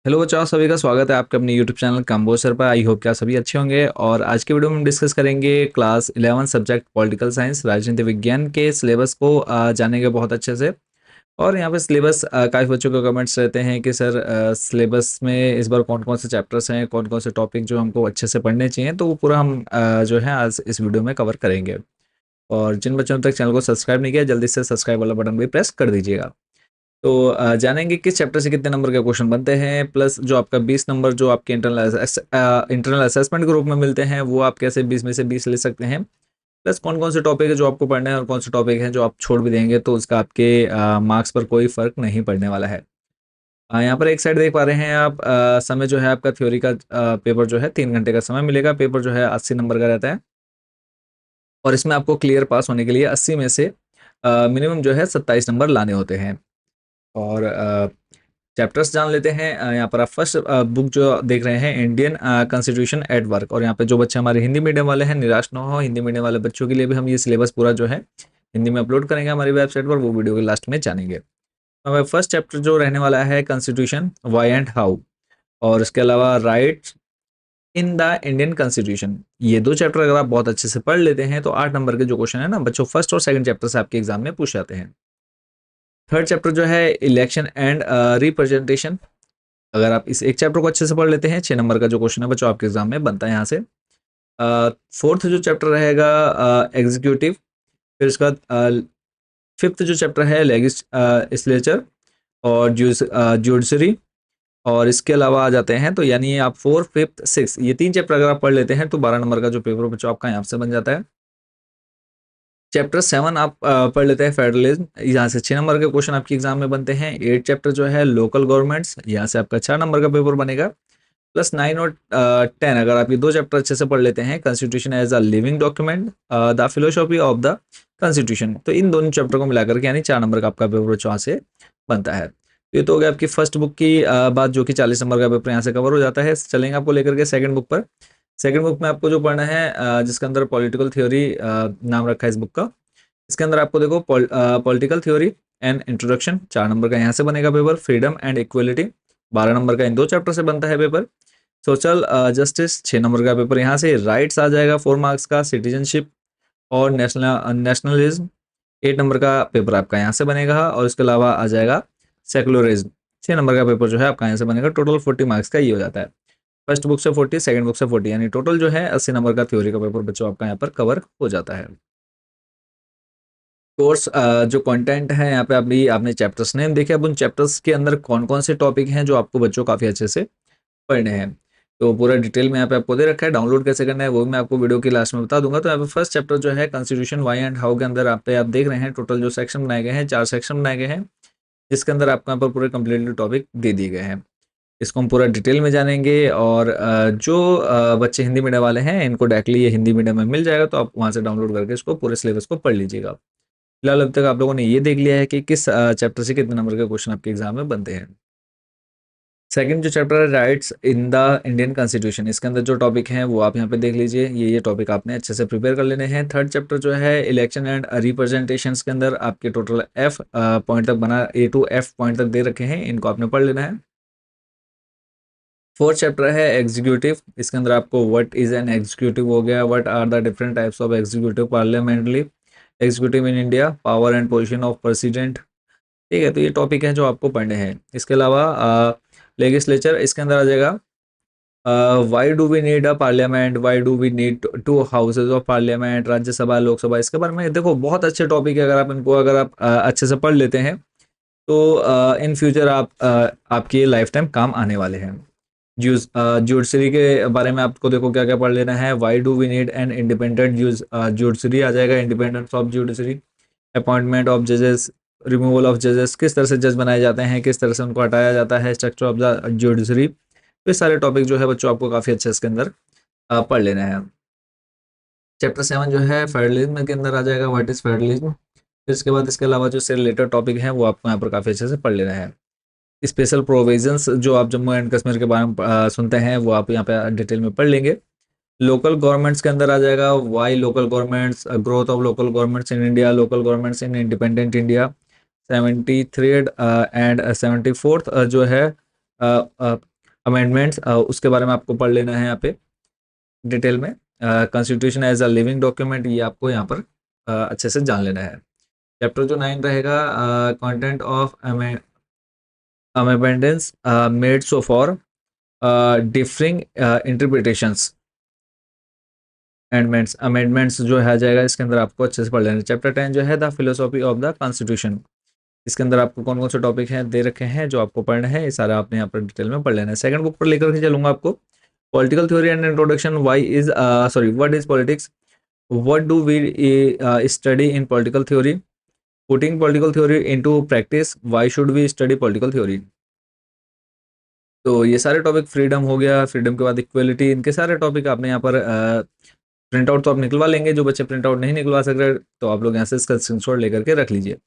Hello बच्चों, आप सभी का स्वागत है आपके अपने यूट्यूब चैनल कंबोज सर पर। आई होप कि आप सभी अच्छे होंगे। और आज के वीडियो में हम डिस्कस करेंगे क्लास 11 सब्जेक्ट पॉलिटिकल साइंस राजनीति विज्ञान के सिलेबस को जानेंगे बहुत अच्छे से। और यहाँ पे सिलेबस काफ़ी बच्चों के कमेंट्स रहते हैं कि सर सिलेबस में इस बार कौन कौन से चैप्टर्स हैं, कौन कौन से टॉपिक जो हमको अच्छे से पढ़ने चाहिए, तो वो पूरा हम जो है आज इस वीडियो में कवर करेंगे। और जिन बच्चों ने तक चैनल को सब्सक्राइब नहीं किया, जल्दी से सब्सक्राइब वाला बटन भी प्रेस कर दीजिएगा। तो जानेंगे किस चैप्टर से कितने नंबर के क्वेश्चन बनते हैं, प्लस जो आपका 20 नंबर जो आपके इंटरनल असेसमेंट के रूप में मिलते हैं वो आप कैसे 20 में से 20 ले सकते हैं। प्लस कौन कौन से टॉपिक है जो आपको पढ़ना है और कौन से टॉपिक है जो आप छोड़ भी देंगे तो उसका आपके मार्क्स पर कोई फर्क नहीं पड़ने वाला है। यहाँ पर एक साइड देख पा रहे हैं आप, समय जो है आपका थ्योरी का पेपर जो है 3 घंटे का समय मिलेगा। पेपर जो है 80 नंबर का रहता है और इसमें आपको क्लियर पास होने के लिए 80 में से मिनिमम जो है 27 नंबर लाने होते हैं। और चैप्टर्स जान लेते हैं। यहाँ पर आप फर्स्ट बुक जो देख रहे हैं, इंडियन कॉन्स्टिट्यूशन एट वर्क। और यहाँ पे जो बच्चे हमारे हिंदी मीडियम वाले हैं, निराश ना हो, हिंदी मीडियम वाले बच्चों के लिए भी हम ये सिलेबस पूरा जो है हिंदी में अपलोड करेंगे हमारी वेबसाइट पर, वो वीडियो के लास्ट में जानेंगे। हमारा फर्स्ट चैप्टर जो रहने वाला है कॉन्स्टिट्यूशन वाई एंड हाउ, और इसके अलावा rights in the Indian constitution. ये दो चैप्टर अगर आप बहुत अच्छे से पढ़ लेते हैं तो 8 नंबर के जो क्वेश्चन है ना बच्चों, फर्स्ट और सेकंड चैप्टर से आपके एग्जाम में पूछ जाते हैं। थर्ड चैप्टर जो है इलेक्शन एंड रिप्रेजेंटेशन। अगर आप इस एक चैप्टर को अच्छे से पढ़ लेते हैं, 6 नंबर का जो क्वेश्चन है बच्चों आपके एग्जाम में बनता है यहाँ से। फोर्थ जो चैप्टर रहेगा एग्जीक्यूटिव। फिर उसके बाद फिफ्थ जो चैप्टर है लेजिस्लेचर और जुडिशरी। और इसके अलावा आ जाते हैं तो यानी आप 4, 5, 6 ये 3 चैप्टर अगर आप पढ़ लेते हैं तो 12 नंबर का जो पेपर बच्चों आपका यहाँ से बन जाता है। चैप्टर 7 आप पढ़ लेते हैं फेडरलिज्म, यहाँ से 6 नंबर के क्वेश्चन आपके एग्जाम में बनते हैं। 8 चैप्टर जो है लोकल गवर्नमेंट्स, यहाँ से आपका 4 नंबर का पेपर बनेगा। प्लस 9 और 10 अगर आप ये दो चैप्टर अच्छे से पढ़ लेते हैं, constitution as a living document, the philosophy of the constitution, तो इन दोनों चैप्टर को मिलाकर के यानी 4 नंबर का आपका पेपर वहाँ से बनता है। ये तो हो गया आपकी फर्स्ट बुक की बात, जो कि 40 नंबर का पेपर यहाँ से कवर हो जाता है। चलेंगे आपको लेकर के सेकंड बुक पर। सेकंड बुक में आपको जो पढ़ना है जिसके अंदर पॉलिटिकल थ्योरी नाम रखा है इस बुक का। इसके अंदर आपको देखो political theory and introduction, 4 number का यहाँ से बनेगा paper. Freedom and equality, 12 number का इन दो चैप्टर से बनता है पेपर। सोशल जस्टिस, 6 नंबर का पेपर यहाँ से। राइट्स आ जाएगा 4 मार्क्स का। सिटीजनशिप और नेशनलिज्म, 8 नंबर का पेपर आपका यहाँ से बनेगा। और इसके अलावा आ जाएगा सेकुलरिज्म, 6 नंबर का पेपर जो है आपका यहाँ से बनेगा। टोटल 40 मार्क्स का ये हो जाता है। फर्स्ट बुक से 40, सेकंड बुक से 40, यानी टोटल जो है 80 नंबर का थ्योरी का पेपर बच्चों आपका यहाँ पर कवर हो जाता है। कोर्स जो कंटेंट है यहाँ पे अभी आपने चैप्टर्स नेम देखे, अब उन चैप्टर्स के अंदर कौन कौन से टॉपिक हैं जो आपको बच्चों काफ़ी अच्छे से पढ़ने हैं, तो पूरा डिटेल में यहाँ पे आपको दे रखा है। डाउनलोड कैसे करना है वो भी मैं आपको वीडियो की लास्ट में बता दूंगा। तो यहाँ पे फर्स्ट चैप्टर जो है कॉन्स्टिट्यूशन वाई एंड हाउ के अंदर आप देख रहे हैं टोटल जो सेक्शन बनाए गए हैं, 4 सेक्शन बनाए गए हैं, जिसके अंदर आपको यहाँ पर पूरे कंप्लीटली टॉपिक दे दिए गए हैं। इसको हम पूरा डिटेल में जानेंगे। और जो बच्चे हिंदी मीडियम वाले हैं इनको डायरेक्टली ये हिंदी मीडियम में मिल जाएगा, तो आप वहाँ से डाउनलोड करके इसको पूरे सिलेबस को पढ़ लीजिएगा। फिलहाल अब तक आप लोगों ने ये देख लिया है कि किस चैप्टर से कितने नंबर के क्वेश्चन आपके एग्जाम में बनते हैं। सेकंड जो चैप्टर है rights in the Indian constitution, इसके अंदर जो टॉपिक हैं वो आप यहाँ पे देख लीजिए। ये टॉपिक आपने अच्छे से प्रिपेयर कर लेने हैं। थर्ड चैप्टर जो है इलेक्शन एंड रिप्रेजेंटेशन के अंदर आपके टोटल एफ पॉइंट तक बना, A to F पॉइंट तक दे रखे हैं, इनको आपने पढ़ लेना है। फोर्थ चैप्टर है एग्जीक्यूटिव, इसके अंदर आपको व्हाट इज एन एग्जीक्यूटिव हो गया, what are the different types of executive, parliamentary executive in India, power and position of president. ठीक है, तो ये टॉपिक है जो आपको पढ़ने हैं। इसके अलावा लेजिस्लेचर, इसके अंदर आ जाएगा why do we need a parliament, why do we need two houses of parliament, Rajya Sabha Lok Sabha. इसके बारे में देखो बहुत अच्छे टॉपिक है, अगर आप इनको अच्छे से पढ़ लेते हैं तो इन फ्यूचर आपकी लाइफ टाइम काम आने वाले हैं। जुडिशरी के बारे में आपको देखो क्या क्या पढ़ लेना है। Y do we need an independent judiciary आ जाएगा, independence of judiciary, appointment of जजेस, रिमूवल ऑफ जजेस, किस तरह से जज बनाए जाते हैं, किस तरह से उनको हटाया जाता है, स्ट्रक्चर ऑफ द जुडिशरी। तो ये सारे टॉपिक जो है बच्चों आपको काफ़ी अच्छे इसके अंदर पढ़ लेना है। चैप्टर 7 जो है फेडरलिज्म के अंदर आ जाएगा, व्हाट इज फेडरलिज्म। फिर इसके बाद इसके अलावा जो से रिलेटेड टॉपिक हैं वो आपको यहाँ पर काफ़ी अच्छे से पढ़ लेना है। स्पेशल प्रोविजंस जो आप जम्मू एंड कश्मीर के बारे में सुनते हैं वो आप यहाँ पे डिटेल में पढ़ लेंगे। लोकल गवर्नमेंट्स के अंदर आ जाएगा, why local governments, growth of local governments in India, local governments in independent India. 73 and 74 जो है अमेंडमेंट्स उसके बारे में आपको पढ़ लेना है यहाँ पे डिटेल में। Constitution as a living document, ये आपको यहाँ पर अच्छे से जान लेना है। चैप्टर जो 9 रहेगा, content of amendments made so for differing interpretations. Amendments जो है आ जाएगा इसके अंदर, आपको अच्छे से पढ़ लेना है। चैप्टर 10 जो है the philosophy of the constitution, इसके अंदर आपको कौन कौन से टॉपिक हैं दे रखे हैं जो आपको पढ़ना है, ये सारा आपने यहाँ पर डिटेल में पढ़ लेना है। सेकंड बुक पर लेकर के चलूंगा आपको, political theory and introduction. Why is sorry what is politics, what do we study in political theory, putting political theory into practice, why should we study political theory. तो ये सारे टॉपिक, फ्रीडम हो गया, फ्रीडम के बाद equality, इनके सारे topic आपने यहाँ पर प्रिंट आउट तो आप निकलवा लेंगे। जो बच्चे प्रिंट आउट नहीं निकलवा सक रहे तो आप लोग यहाँ से इसका स्क्रीनशॉट लेकर के रख लीजिए।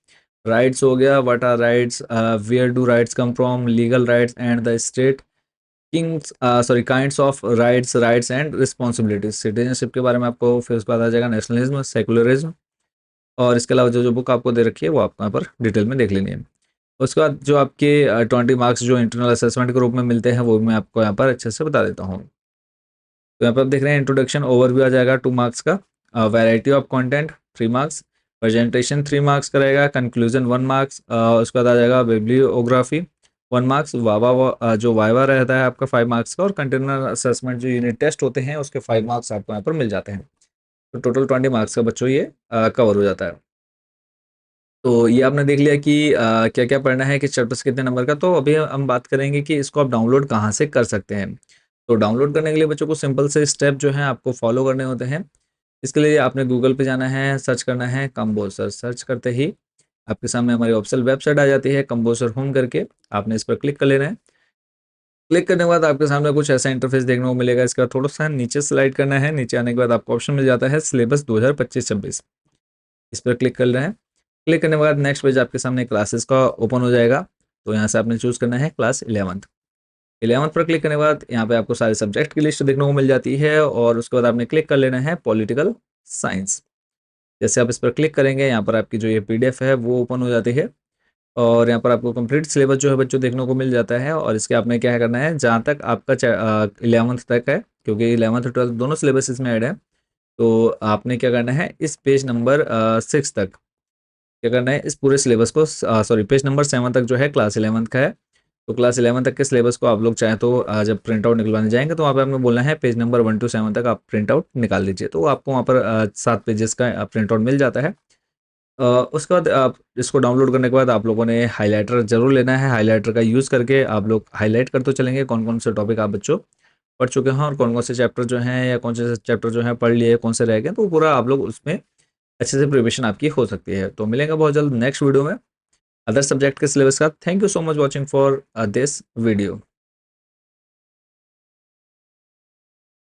राइट्स हो गया, what are rights, where do rights come from, legal rights and the state, kings sorry kinds of rights, rights and responsibilities, citizenship के बारे में आपको, फिर उसके बाद आ जाएगा नेशनलिज्म, सेकुलरिज्म, और इसके अलावा जो जो बुक आपको दे रखी है वो आपको यहाँ पर डिटेल में देख लेनी है। उसके बाद जो आपके 20 मार्क्स जो इंटरनल असेसमेंट के रूप में मिलते हैं वो मैं आपको यहाँ पर अच्छे से बता देता हूँ। तो यहाँ पर आप देख रहे हैं इंट्रोडक्शन ओवरव्यू आ जाएगा 2 मार्क्स का, variety of content 3 marks, presentation 3 marks का रहेगा, कंक्लूजन 1 मार्क्स, उसके बाद आ जाएगा बिब्लियोग्राफी 1 मार्क्स, जो वाइवा रहता है आपका 5 मार्क्स का, और कंटेनर असेसमेंट जो यूनिट टेस्ट होते हैं उसके 5 मार्क्स आपको यहाँ पर मिल जाते हैं। तो टोटल 20 मार्क्स का बच्चों ये कवर हो जाता है। तो ये आपने देख लिया कि क्या क्या पढ़ना है, किस चैप्टर से कितने नंबर का। तो अभी हम बात करेंगे कि इसको आप डाउनलोड कहाँ से कर सकते हैं। तो डाउनलोड करने के लिए बच्चों को सिंपल से स्टेप जो है आपको फॉलो करने होते हैं। इसके लिए आपने गूगल पे जाना है, सर्च करना है कंपोजर, सर्च करते ही आपके सामने हमारी ऑफिशियल वेबसाइट आ जाती है कंपोजर होम करके, आपने इस पर क्लिक कर लेना है। क्लिक करने के बाद आपके सामने कुछ ऐसा इंटरफेस देखने को मिलेगा। इसका थोड़ा सा नीचे स्लाइड करना है, नीचे आने के बाद आपको ऑप्शन मिल जाता है सिलेबस 2025-26, इस पर क्लिक कर रहे हैं। क्लिक करने के बाद नेक्स्ट पेज आपके सामने क्लासेस का ओपन हो जाएगा। तो यहाँ से आपने चूज़ करना है क्लास 11th पर क्लिक करने के बाद यहाँ पे आपको सारे सब्जेक्ट की लिस्ट देखने को मिल जाती है, और उसके बाद आपने क्लिक कर लेना है पॉलिटिकल साइंस। जैसे आप इस पर क्लिक करेंगे यहाँ पर आपकी जो ये पीडीएफ है वो ओपन हो जाती है, और यहाँ पर आपको कंप्लीट सिलेबस जो है बच्चों देखने को मिल जाता है। और इसके आपने क्या करना है, जहाँ तक आपका 11th तक है, क्योंकि 11th 12th दोनों सिलेबस इसमें ऐड है, तो आपने क्या करना है इस पेज नंबर 6 तक क्या करना है, इस पूरे सिलेबस को, सॉरी पेज नंबर 7 तक जो है क्लास 11th का है। तो क्लास 11 तक के सिलेबस को आप लोग चाहें तो जब प्रिंट आउट निकलवाने जाएंगे तो वहाँ पे आपने बोलना है पेज नंबर 1 to 7 तक आप प्रिंट आउट निकाल लीजिए। तो आपको वहाँ पर 7 पेजेस का प्रिंट आउट मिल जाता है। उसके बाद आप इसको डाउनलोड करने के बाद आप लोगों ने हाइलाइटर जरूर लेना है। हाइलाइटर का यूज़ करके आप लोग हाईलाइट करते चलेंगे कौन कौन से टॉपिक आप बच्चों पढ़ चुके हैं, और कौन कौन से चैप्टर जो हैं या कौन से चैप्टर जो हैं पढ़ लिए, कौन से रह गए, तो पूरा आप लोग उसमें अच्छे से प्रिपरेशन आपकी हो सकती है। तो मिलेंगे बहुत जल्द नेक्स्ट वीडियो में अदर सब्जेक्ट के सिलेबस का। Thank you so much watching for this video.